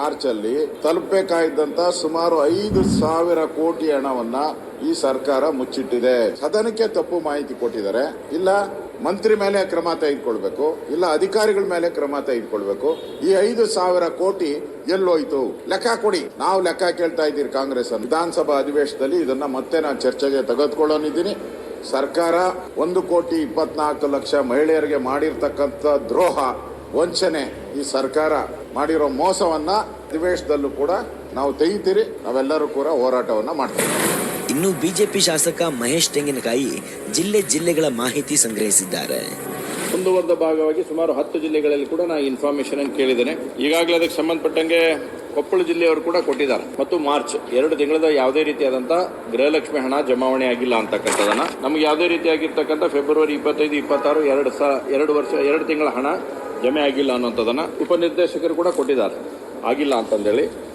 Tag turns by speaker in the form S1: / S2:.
S1: March ಅಲ್ಲಿ ತಲುಪಬೇಕಾಗಿದ್ದಂತ ಸುಮಾರು 5,000 ಕೋಟಿ ಹಣವನ್ನ ಈ ಸರ್ಕಾರ ಮುಚ್ಚಿಟ್ಟಿದೆ. ಸದನಕ್ಕೆ ತಪ್ಪು ಮಾಹಿತಿ ಕೊಟ್ಟಿದ್ದಾರೆ. ಇಲ್ಲ ಮಂತ್ರಿ ಮೇಲೆ ಕ್ರಮ ತೆಗೆದುಕೊಳ್ಬೇಕು, ಇಲ್ಲ ಅಧಿಕಾರಿಗಳ ಮೇಲೆ ಕ್ರಮ ತೆಗೆದುಕೊಳ್ಬೇಕು. ಈ 5,000 ಕೋಟಿ ಎಲ್ಲೋಯ್ತು ಲೆಕ್ಕ ಕೊಡಿ. ನಾವು ಲೆಕ್ಕ ಕೇಳ್ತಾ ಇದ್ದೀರಿ ಕಾಂಗ್ರೆಸ್ ವಿಧಾನಸಭಾ ಅಧಿವೇಶನದಲ್ಲಿ. ಇದನ್ನ ಮತ್ತೆ ನಾನು ಚರ್ಚೆಗೆ ತೆಗೆದುಕೊಳ್ಳೋನಿದ್ದೀನಿ. ಸರ್ಕಾರ 1,24,00,000 ಮಹಿಳೆಯರಿಗೆ ಮಾಡಿರ್ತಕ್ಕಂಥ ದ್ರೋಹ, ವಂಚನೆ, ಈ ಸರ್ಕಾರ ಮಾಡಿರೋ ಮೋಸವನ್ನ ಅಧಿವೇಶನದಲ್ಲೂ ಕೂಡ ನಾವು ತೆಗಿತೀರಿ. ನಾವೆಲ್ಲರೂ ಕೂಡ ಹೋರಾಟವನ್ನ ಮಾಡ್ತೀವಿ.
S2: ಇನ್ನು ಬಿಜೆಪಿ ಶಾಸಕ ಮಹೇಶ್ ತೆಂಗಿನಕಾಯಿ ಜಿಲ್ಲೆಗಳ ಮಾಹಿತಿ ಸಂಗ್ರಹಿಸಿದ್ದಾರೆ.
S3: ಮುಂದುವರೆದ ಭಾಗವಾಗಿ ಸುಮಾರು 10 ಜಿಲ್ಲೆಗಳಲ್ಲಿ ಕೂಡ ನಾನು ಇನ್ಫಾರ್ಮೇಶನ್ ಅನ್ನು ಕೇಳಿದ್ದೇನೆ. ಈಗಾಗಲೇ ಅದಕ್ಕೆ ಸಂಬಂಧಪಟ್ಟಂಗೆ ಕೊಪ್ಪಳ ಜಿಲ್ಲೆಯವರು ಕೂಡ ಕೊಟ್ಟಿದ್ದಾರೆ. ಮತ್ತು ಮಾರ್ಚ್ 2 ತಿಂಗಳದ ಯಾವುದೇ ರೀತಿಯಾದಂತಹ ಗೃಹಲಕ್ಷ್ಮಿ ಹಣ ಜಮಾವಣೆ ಆಗಿಲ್ಲ ಅಂತಕ್ಕಂಥದನ್ನ, ನಮ್ಗೆ ಯಾವುದೇ ರೀತಿಯಾಗಿರ್ತಕ್ಕಂಥ ಫೆಬ್ರವರಿ 25, 26 2 ತಿಂಗಳ ಹಣ ಜಮೆ ಆಗಿಲ್ಲ ಅನ್ನೋಂಥದನ್ನ ಉಪನಿರ್ದೇಶಕರು ಕೂಡ ಕೊಟ್ಟಿದ್ದಾರೆ. ಆಗಿಲ್ಲ ಅಂತಂದೇಳಿ